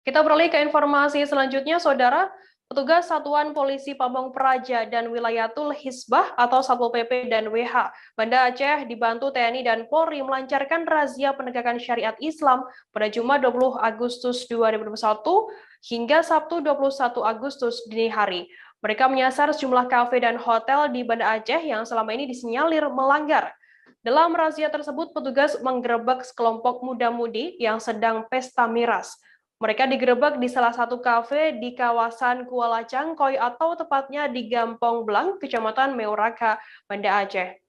Kita beralih ke informasi selanjutnya, Saudara. Petugas Satuan Polisi Pamong Praja dan Wilayatul Hisbah atau Satpol PP dan WH Banda Aceh dibantu TNI dan Polri melancarkan razia penegakan syariat Islam pada Jumat 20 Agustus 2021 hingga Sabtu 21 Agustus dini hari. Mereka menyasar sejumlah kafe dan hotel di Banda Aceh yang selama ini disinyalir melanggar. Dalam razia tersebut, petugas menggerebek sekelompok muda-mudi yang sedang pesta miras. Mereka digerebek di salah satu kafe di kawasan Kuala Cangkoy atau tepatnya di Gampong Blang, Kecamatan Meuraka, Banda Aceh.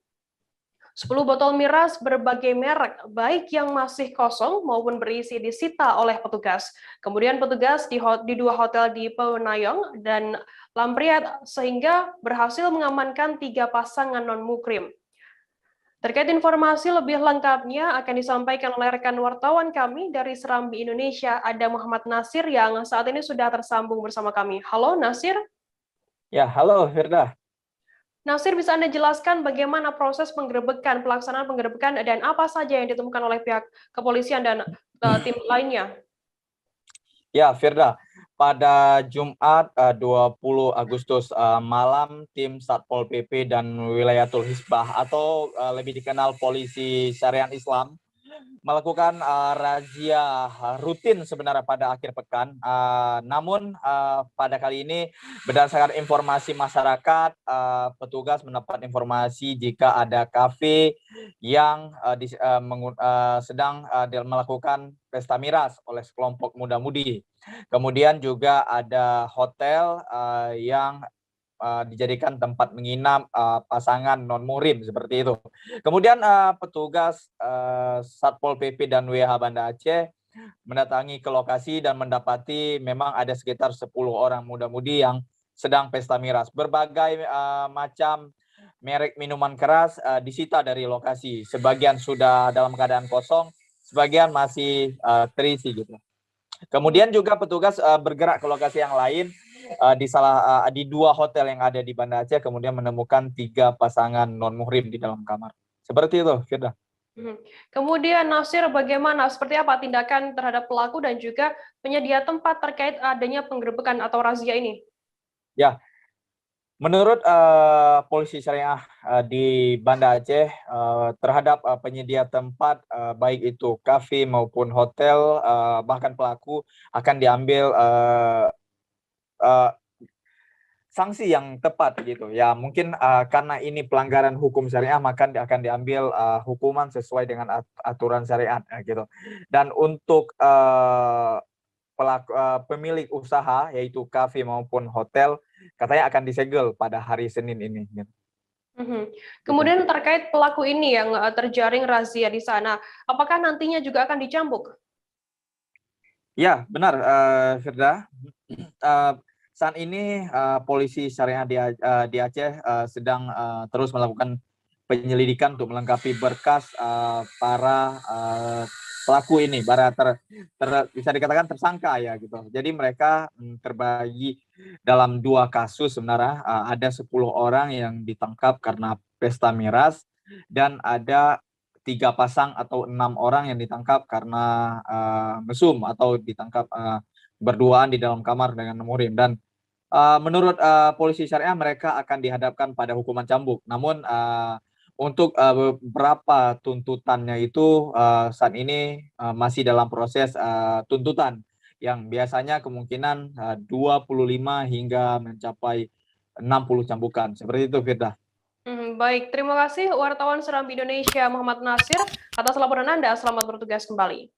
10 botol miras berbagai merek, baik yang masih kosong maupun berisi disita oleh petugas. Kemudian petugas di dua hotel di Penayong dan Lampriat sehingga berhasil mengamankan 3 pasangan non-mukrim. Terkait informasi lebih lengkapnya akan disampaikan oleh rekan wartawan kami dari Serambi Indonesia, ada Muhammad Nasir yang saat ini sudah tersambung bersama kami. Halo Nasir. Ya, halo Firda. Nasir, bisa Anda jelaskan bagaimana proses pelaksanaan penggerebekan dan apa saja yang ditemukan oleh pihak kepolisian dan tim lainnya? Ya, Firda. Pada Jumat 20 Agustus malam, tim Satpol PP dan Wilayatul Hisbah atau lebih dikenal Polisi Syariat Islam melakukan razia rutin sebenarnya pada akhir pekan. Namun pada kali ini berdasarkan informasi masyarakat, petugas mendapat informasi jika ada kafe yang sedang melakukan pesta miras oleh sekelompok muda-mudi. Kemudian juga ada hotel yang dijadikan tempat menginap pasangan non-murim seperti itu. Kemudian petugas Satpol PP dan WH Banda Aceh mendatangi ke lokasi dan mendapati memang ada sekitar 10 orang muda-mudi yang sedang pesta miras. Berbagai macam merek minuman keras disita dari lokasi. Sebagian sudah dalam keadaan kosong, sebagian masih terisi gitu. Kemudian juga petugas bergerak ke lokasi yang lain di 2 hotel yang ada di Banda Aceh, kemudian menemukan 3 pasangan non-muhrim di dalam kamar. Seperti itu, Firda. Kemudian Nasir, bagaimana, seperti apa tindakan terhadap pelaku dan juga penyedia tempat terkait adanya penggerebekan atau razia ini? Ya, menurut Polisi Syariah di Banda Aceh terhadap penyedia tempat baik itu kafe maupun hotel, bahkan pelaku akan diambil sanksi yang tepat gitu ya. Mungkin karena ini pelanggaran hukum syariah maka akan diambil hukuman sesuai dengan aturan syariat gitu. Dan untuk pemilik usaha yaitu kafe maupun hotel katanya akan disegel pada hari Senin ini gitu. Kemudian terkait pelaku ini yang terjaring razia di sana, apakah nantinya juga akan dicambuk? Ya, benar, Firda. Saat ini polisi syariah di Aceh sedang terus melakukan penyelidikan untuk melengkapi berkas para pelaku ini, bisa dikatakan tersangka ya gitu. Jadi mereka terbagi dalam 2 kasus sebenarnya. Ada 10 orang yang ditangkap karena pesta miras dan ada 3 pasang atau 6 orang yang ditangkap karena mesum atau ditangkap berduaan di dalam kamar dengan muhrim. Dan menurut polisi syariah mereka akan dihadapkan pada hukuman cambuk. Namun untuk beberapa tuntutannya itu saat ini masih dalam proses tuntutan yang biasanya kemungkinan 25 hingga mencapai 60 cambukan. Seperti itu, Firda. Baik, terima kasih wartawan Serambi Indonesia Muhammad Nasir atas laporan Anda. Selamat bertugas kembali.